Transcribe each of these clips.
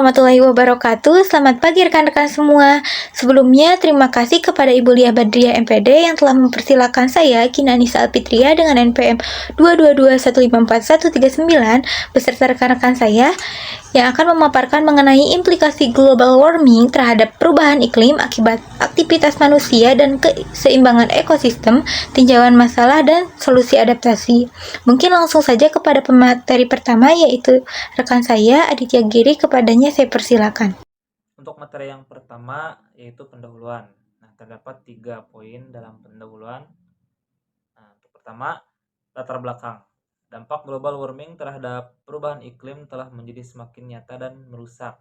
warahmatullahi wabarakatuh. Selamat pagi rekan-rekan semua. Sebelumnya, terima kasih kepada Ibu Lia Badriah MPD yang telah mempersilakan saya, Kina Anissa Alfitria dengan NPM 222154139 beserta rekan-rekan saya yang akan memaparkan mengenai implikasi global warming terhadap perubahan iklim akibat aktivitas manusia dan keseimbangan ekosistem, tinjauan masalah, dan solusi adaptasi. Mungkin langsung saja kepada pemateri pertama, yaitu rekan saya, Aditya Giri. Kepadanya saya persilakan. Untuk materi yang pertama yaitu pendahuluan. Nah, terdapat 3 poin dalam pendahuluan. Nah, untuk pertama, latar belakang. Dampak global warming terhadap perubahan iklim telah menjadi semakin nyata dan merusak,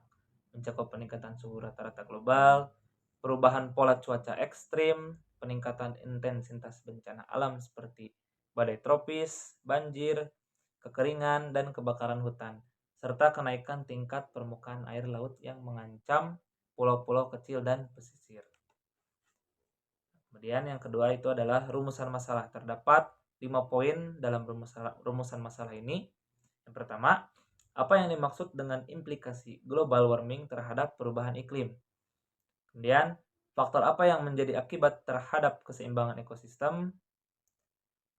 mencakup peningkatan suhu rata-rata global, perubahan pola cuaca ekstrim, peningkatan intensitas bencana alam seperti badai tropis, banjir, kekeringan, dan kebakaran hutan, serta kenaikan tingkat permukaan air laut yang mengancam pulau-pulau kecil dan pesisir. Kemudian yang kedua itu adalah rumusan masalah. Terdapat 5 poin dalam rumusan masalah ini. Yang pertama, apa yang dimaksud dengan implikasi global warming terhadap perubahan iklim? Kemudian, faktor apa yang menjadi akibat terhadap keseimbangan ekosistem?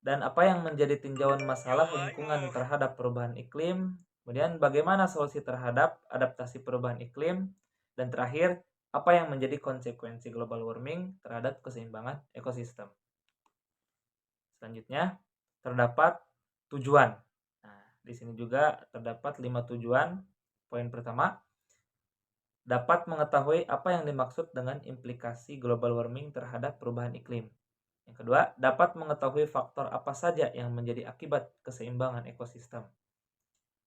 Dan apa yang menjadi tinjauan masalah lingkungan terhadap perubahan iklim? Kemudian, bagaimana solusi terhadap adaptasi perubahan iklim? Dan terakhir, apa yang menjadi konsekuensi global warming terhadap keseimbangan ekosistem? Selanjutnya, terdapat tujuan. Nah, di sini juga terdapat 5 tujuan. Poin pertama, dapat mengetahui apa yang dimaksud dengan implikasi global warming terhadap perubahan iklim. Yang kedua, dapat mengetahui faktor apa saja yang menjadi akibat keseimbangan ekosistem.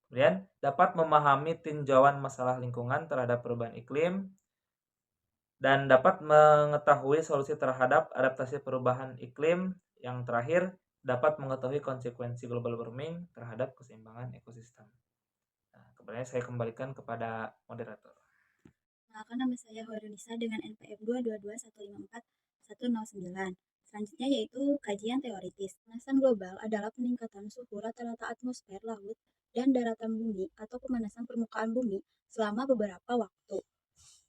Kemudian, dapat memahami tinjauan masalah lingkungan terhadap perubahan iklim dan dapat mengetahui solusi terhadap adaptasi perubahan iklim. Yang terakhir, dapat mengetahui konsekuensi global warming terhadap keseimbangan ekosistem. Nah, kemudian saya kembalikan kepada moderator. Nama saya Hoirunisa dengan NPM 222154109. Selanjutnya yaitu kajian teoritis. Pemanasan global adalah peningkatan suhu rata-rata atmosfer, laut, dan daratan bumi atau pemanasan permukaan bumi selama beberapa waktu.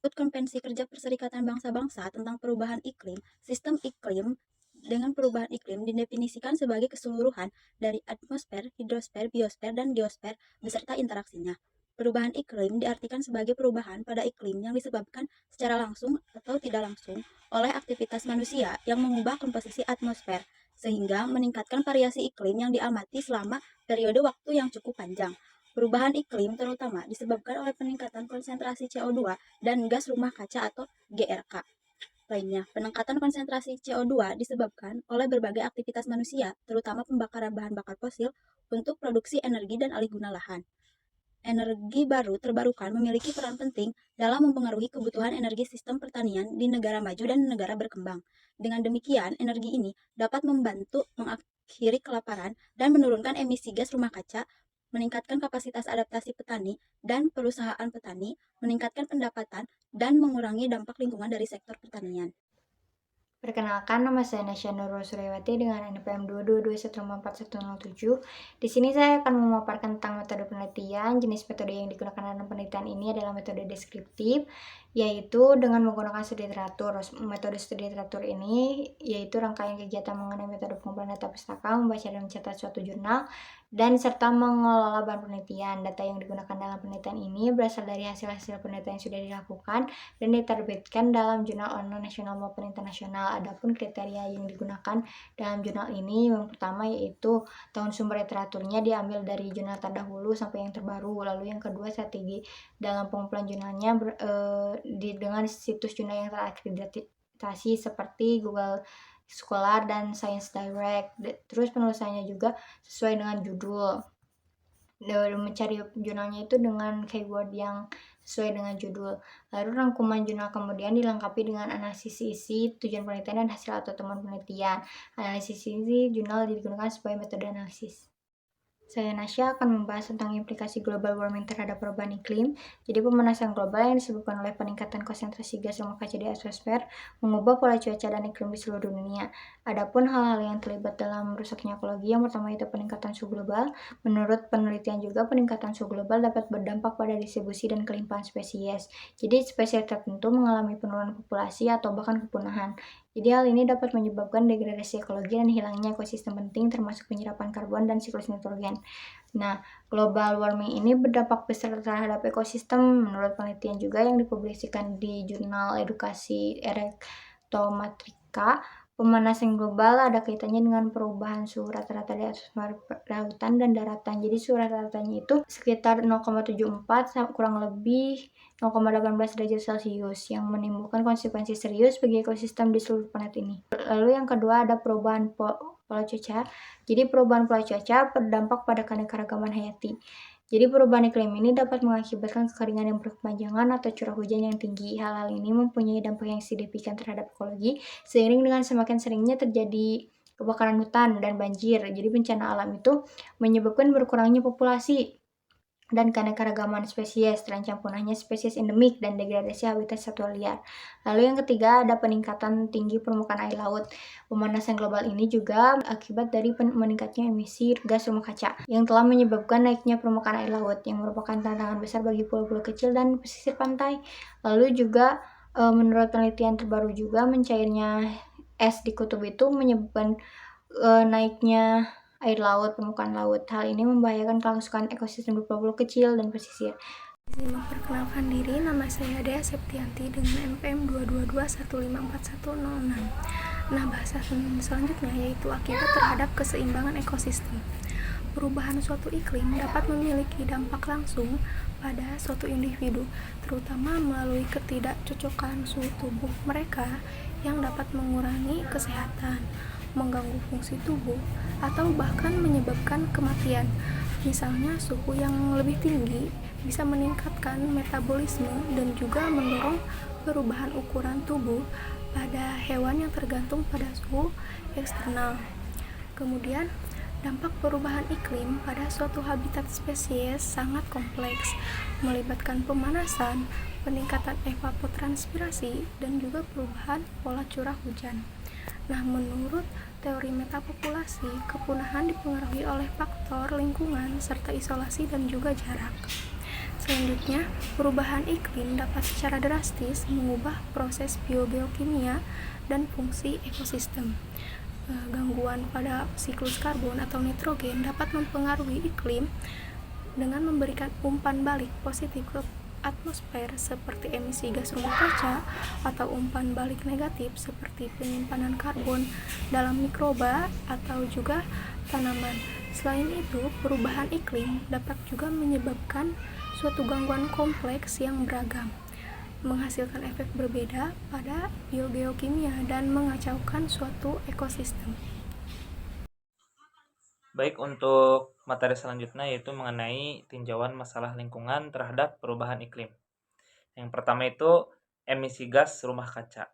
Menurut Konvensi Kerja Perserikatan Bangsa-Bangsa tentang Perubahan Iklim, sistem iklim dengan perubahan iklim didefinisikan sebagai keseluruhan dari atmosfer, hidrosfer, biosfer, dan geosfer beserta interaksinya. Perubahan iklim diartikan sebagai perubahan pada iklim yang disebabkan secara langsung atau tidak langsung oleh aktivitas manusia yang mengubah komposisi atmosfer, sehingga meningkatkan variasi iklim yang diamati selama periode waktu yang cukup panjang. Perubahan iklim terutama disebabkan oleh peningkatan konsentrasi CO2 dan gas rumah kaca atau GRK. Lainnya, peningkatan konsentrasi CO2 disebabkan oleh berbagai aktivitas manusia, terutama pembakaran bahan bakar fosil untuk produksi energi dan alih guna lahan. Energi baru terbarukan memiliki peran penting dalam mempengaruhi kebutuhan energi sistem pertanian di negara maju dan negara berkembang. Dengan demikian, energi ini dapat membantu mengakhiri kelaparan dan menurunkan emisi gas rumah kaca, meningkatkan kapasitas adaptasi petani dan perusahaan petani, meningkatkan pendapatan, dan mengurangi dampak lingkungan dari sektor pertanian. Perkenalkan, nama saya Nasya Nurul Suryawati dengan NPM 222144107. Di sini saya akan memaparkan tentang metode penelitian. Jenis metode yang digunakan dalam penelitian ini adalah metode deskriptif, yaitu dengan menggunakan studi literatur. Metode studi literatur ini yaitu rangkaian kegiatan mengenai metode pengumpulan data pustaka, membaca dan mencatat suatu jurnal, dan serta mengelola bahan penelitian. Data yang digunakan dalam penelitian ini berasal dari hasil-hasil penelitian yang sudah dilakukan dan diterbitkan dalam jurnal online nasional maupun internasional. Adapun kriteria yang digunakan dalam jurnal ini, yang pertama yaitu tahun sumber literaturnya diambil dari jurnal terdahulu sampai yang terbaru. Lalu yang kedua, strategi dalam pengumpulan jurnalnya dengan situs jurnal yang terakreditasi seperti Google Scholar dan Science Direct. Terus penulisannya juga sesuai dengan judul. Mencari jurnalnya itu dengan keyword yang sesuai dengan judul. Lalu rangkuman jurnal kemudian dilengkapi dengan analisis isi, tujuan penelitian, dan hasil atau temuan penelitian. Analisis isi jurnal digunakan sebagai metode analisis. Saya Nasya akan membahas tentang implikasi global warming terhadap perubahan iklim. Jadi pemanasan global yang disebabkan oleh peningkatan konsentrasi gas rumah kaca di atmosfer mengubah pola cuaca dan iklim di seluruh dunia. Adapun hal-hal yang terlibat dalam rusaknya ekologi, yang pertama itu peningkatan suhu global. Menurut penelitian juga peningkatan suhu global dapat berdampak pada distribusi dan kelimpahan spesies. Jadi spesies tertentu mengalami penurunan populasi atau bahkan kepunahan. Jadi hal ini dapat menyebabkan degradasi ekologi dan hilangnya ekosistem penting termasuk penyerapan karbon dan siklus nitrogen. Nah, global warming ini berdampak besar terhadap ekosistem menurut penelitian juga yang dipublikasikan di jurnal edukasi Erectometrica. Pemanasan global ada kaitannya dengan perubahan suhu rata-rata di atmosfer lautan dan daratan. Jadi suhu rata-ratanya itu sekitar 0,74 kurang lebih 0,18 derajat Celcius yang menimbulkan konsekuensi serius bagi ekosistem di seluruh planet ini. Lalu yang kedua ada perubahan pola cuaca. Jadi perubahan pola cuaca berdampak pada keanekaragaman hayati. Jadi perubahan iklim ini dapat mengakibatkan kekeringan yang berkepanjangan atau curah hujan yang tinggi. Hal-hal ini mempunyai dampak yang signifikan terhadap ekologi seiring dengan semakin seringnya terjadi kebakaran hutan dan banjir. Jadi bencana alam itu menyebabkan berkurangnya populasi dan keanekaragaman spesies, terancam punahnya spesies endemik, dan degradasi habitat satwa liar. Lalu yang ketiga ada peningkatan tinggi permukaan air laut. Pemanasan global ini juga akibat dari meningkatnya emisi gas rumah kaca yang telah menyebabkan naiknya permukaan air laut yang merupakan tantangan besar bagi pulau-pulau kecil dan pesisir pantai. Lalu juga menurut penelitian terbaru juga mencairnya es di kutub itu menyebabkan naiknya air laut, permukaan laut. Hal ini membahayakan kelangsungan ekosistem di pulau-pulau kecil dan pesisir. Izin memperkenalkan diri, nama saya Dea Septianti dengan NPM 222154106. Nah, bahasan selanjutnya yaitu akibat terhadap keseimbangan ekosistem. Perubahan suatu iklim dapat memiliki dampak langsung pada suatu individu, terutama melalui ketidakcocokan suhu tubuh mereka yang dapat mengurangi kesehatan, mengganggu fungsi tubuh, atau bahkan menyebabkan kematian. Misalnya, suhu yang lebih tinggi bisa meningkatkan metabolisme dan juga mendorong perubahan ukuran tubuh pada hewan yang tergantung pada suhu eksternal. Kemudian, dampak perubahan iklim pada suatu habitat spesies sangat kompleks, melibatkan pemanasan, peningkatan evapotranspirasi, dan juga perubahan pola curah hujan. Nah, menurut teori metapopulasi, kepunahan dipengaruhi oleh faktor lingkungan serta isolasi dan juga jarak. Selanjutnya, perubahan iklim dapat secara drastis mengubah proses biogeokimia dan fungsi ekosistem. Gangguan pada siklus karbon atau nitrogen dapat mempengaruhi iklim dengan memberikan umpan balik positif ke atmosfer seperti emisi gas rumah kaca atau umpan balik negatif seperti penyimpanan karbon dalam mikroba atau juga tanaman. Selain itu, perubahan iklim dapat juga menyebabkan suatu gangguan kompleks yang beragam, menghasilkan efek berbeda pada biogeokimia dan mengacaukan suatu ekosistem. Baik, untuk materi selanjutnya yaitu mengenai tinjauan masalah lingkungan terhadap perubahan iklim. Yang pertama itu emisi gas rumah kaca.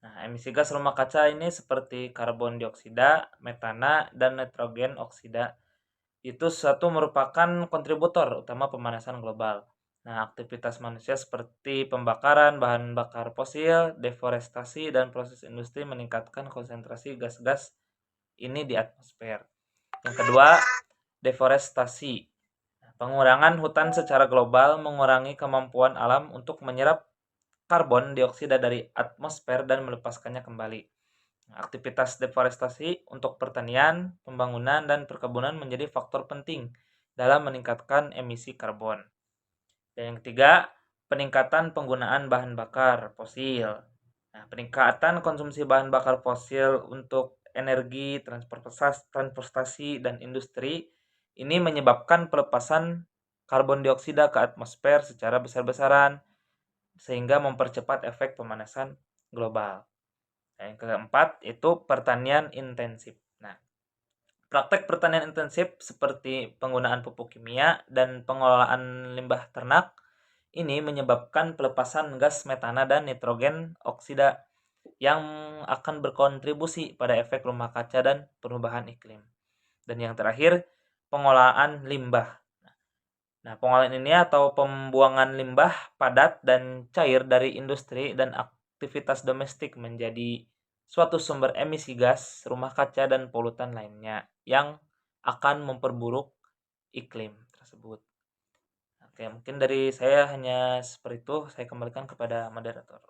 Nah, emisi gas rumah kaca ini seperti karbon dioksida, metana, dan nitrogen oksida. Itu suatu merupakan kontributor utama pemanasan global. Nah, aktivitas manusia seperti pembakaran bahan bakar fosil, deforestasi, dan proses industri meningkatkan konsentrasi gas-gas ini di atmosfer. Yang kedua, deforestasi. Pengurangan hutan secara global mengurangi kemampuan alam untuk menyerap karbon dioksida dari atmosfer dan melepaskannya kembali. Aktivitas deforestasi untuk pertanian, pembangunan, dan perkebunan menjadi faktor penting dalam meningkatkan emisi karbon. Dan yang ketiga, peningkatan penggunaan bahan bakar fosil. Nah, peningkatan konsumsi bahan bakar fosil untuk energi, transportasi, dan industri ini menyebabkan pelepasan karbon dioksida ke atmosfer secara besar-besaran sehingga mempercepat efek pemanasan global. Nah, yang keempat itu pertanian intensif. Nah, praktek pertanian intensif seperti penggunaan pupuk kimia dan pengelolaan limbah ternak ini menyebabkan pelepasan gas metana dan nitrogen oksida yang akan berkontribusi pada efek rumah kaca dan perubahan iklim. Dan yang terakhir, pengolahan limbah. Nah, pengolahan ini atau pembuangan limbah padat dan cair dari industri dan aktivitas domestik menjadi suatu sumber emisi gas rumah kaca dan polutan lainnya yang akan memperburuk iklim tersebut. Oke, mungkin dari saya hanya seperti itu. Saya kembalikan kepada moderator.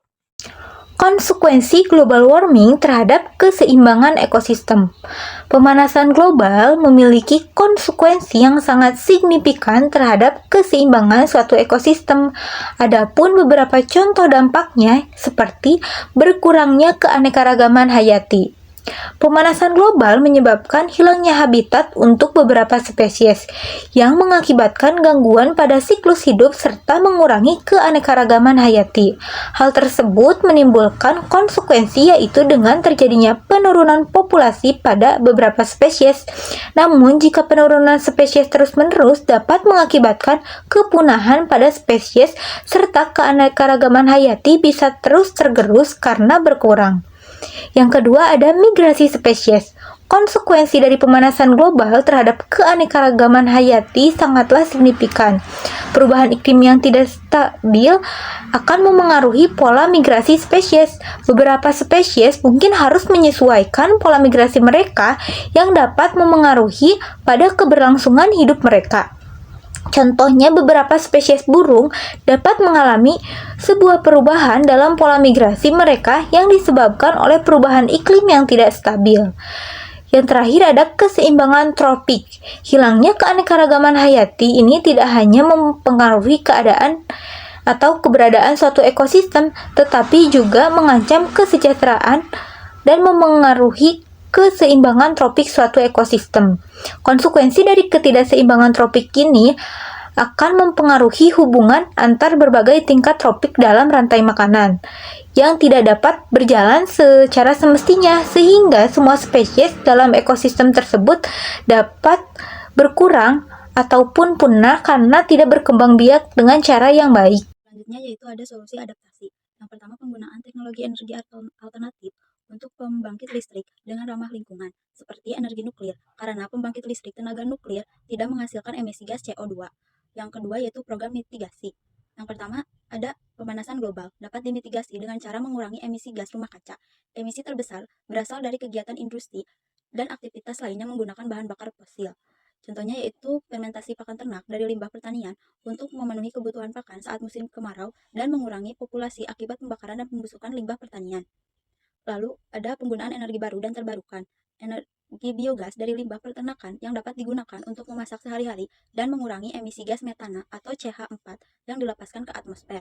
Konsekuensi global warming terhadap keseimbangan ekosistem. Pemanasan global memiliki konsekuensi yang sangat signifikan terhadap keseimbangan suatu ekosistem. Adapun beberapa contoh dampaknya seperti berkurangnya keanekaragaman hayati. Pemanasan global menyebabkan hilangnya habitat untuk beberapa spesies, yang mengakibatkan gangguan pada siklus hidup serta mengurangi keanekaragaman hayati. Hal tersebut menimbulkan konsekuensi yaitu dengan terjadinya penurunan populasi pada beberapa spesies. Namun, jika penurunan spesies terus-menerus dapat mengakibatkan kepunahan pada spesies serta keanekaragaman hayati bisa terus tergerus karena berkurang. Yang kedua ada migrasi spesies. Konsekuensi dari pemanasan global terhadap keanekaragaman hayati sangatlah signifikan. Perubahan iklim yang tidak stabil akan memengaruhi pola migrasi spesies. Beberapa spesies mungkin harus menyesuaikan pola migrasi mereka yang dapat memengaruhi pada keberlangsungan hidup mereka. Contohnya, beberapa spesies burung dapat mengalami sebuah perubahan dalam pola migrasi mereka yang disebabkan oleh perubahan iklim yang tidak stabil. Yang terakhir ada keseimbangan tropik. Hilangnya keanekaragaman hayati ini tidak hanya mempengaruhi keadaan atau keberadaan suatu ekosistem, tetapi juga mengancam kesejahteraan dan memengaruhi keseimbangan tropik suatu ekosistem. Konsekuensi dari ketidakseimbangan tropik ini akan mempengaruhi hubungan antar berbagai tingkat tropik dalam rantai makanan yang tidak dapat berjalan secara semestinya, sehingga semua spesies dalam ekosistem tersebut dapat berkurang ataupun punah karena tidak berkembang biak dengan cara yang baik. Selanjutnya yaitu ada solusi adaptasi. Yang pertama, penggunaan teknologi energi alternatif untuk pembangkit listrik dengan ramah lingkungan, seperti energi nuklir, karena pembangkit listrik tenaga nuklir tidak menghasilkan emisi gas CO2. Yang kedua yaitu program mitigasi. Yang pertama ada pemanasan global, dapat dimitigasi dengan cara mengurangi emisi gas rumah kaca. Emisi terbesar berasal dari kegiatan industri dan aktivitas lainnya menggunakan bahan bakar fosil. Contohnya yaitu fermentasi pakan ternak dari limbah pertanian untuk memenuhi kebutuhan pakan saat musim kemarau dan mengurangi populasi akibat pembakaran dan pembusukan limbah pertanian. Lalu ada penggunaan energi baru dan terbarukan. Energi biogas dari limbah peternakan yang dapat digunakan untuk memasak sehari-hari dan mengurangi emisi gas metana atau CH4 yang dilepaskan ke atmosfer.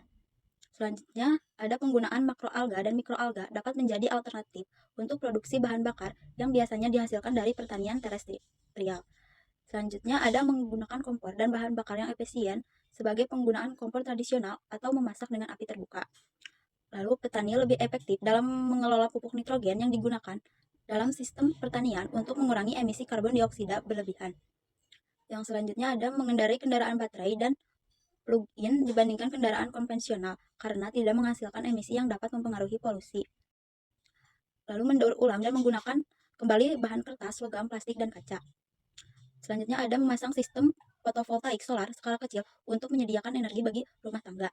Selanjutnya, ada penggunaan makroalga dan mikroalga dapat menjadi alternatif untuk produksi bahan bakar yang biasanya dihasilkan dari pertanian terestrial. Selanjutnya, ada menggunakan kompor dan bahan bakar yang efisien sebagai penggunaan kompor tradisional atau memasak dengan api terbuka. Lalu, petani lebih efektif dalam mengelola pupuk nitrogen yang digunakan dalam sistem pertanian untuk mengurangi emisi karbon dioksida berlebihan. Yang selanjutnya ada mengendarai kendaraan baterai dan plug-in dibandingkan kendaraan konvensional karena tidak menghasilkan emisi yang dapat mempengaruhi polusi. Lalu mendaur ulang dan menggunakan kembali bahan kertas, logam, plastik, dan kaca. Selanjutnya ada memasang sistem fotovoltaik solar skala kecil untuk menyediakan energi bagi rumah tangga.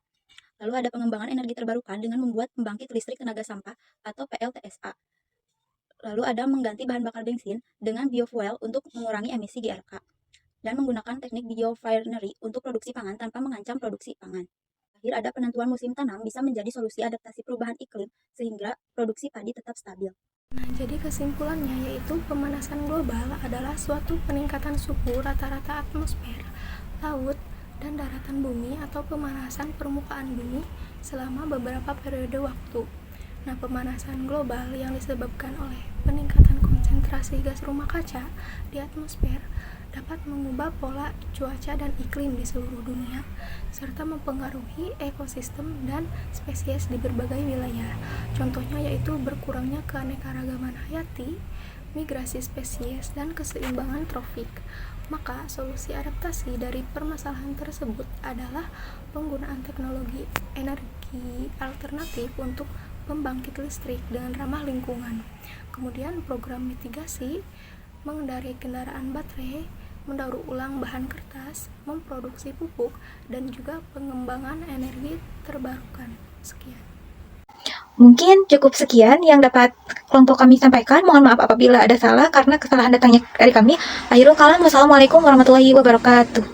Lalu ada pengembangan energi terbarukan dengan membuat pembangkit listrik tenaga sampah atau PLTSA. Lalu ada mengganti bahan bakar bensin dengan biofuel untuk mengurangi emisi GRK. Dan menggunakan teknik biorefinery untuk produksi pangan tanpa mengancam produksi pangan. Akhir ada penentuan musim tanam bisa menjadi solusi adaptasi perubahan iklim sehingga produksi padi tetap stabil. Nah, jadi kesimpulannya yaitu pemanasan global adalah suatu peningkatan suhu rata-rata atmosfer, laut, dan daratan bumi atau pemanasan permukaan bumi selama beberapa periode waktu. Nah, pemanasan global yang disebabkan oleh peningkatan konsentrasi gas rumah kaca di atmosfer dapat mengubah pola cuaca dan iklim di seluruh dunia, serta mempengaruhi ekosistem dan spesies di berbagai wilayah. Contohnya yaitu berkurangnya keanekaragaman hayati, migrasi spesies, dan keseimbangan tropik. Maka, solusi adaptasi dari permasalahan tersebut adalah penggunaan teknologi energi alternatif untuk pembangkit listrik dengan ramah lingkungan. Kemudian program mitigasi, mengendarai kendaraan baterai, mendaur ulang bahan kertas, memproduksi pupuk, dan juga pengembangan energi terbarukan. Sekian. Mungkin cukup sekian yang dapat kelompok kami sampaikan. Mohon maaf apabila ada salah karena kesalahan datangnya dari kami. Akhirul kalam, wassalamualaikum warahmatullahi wabarakatuh.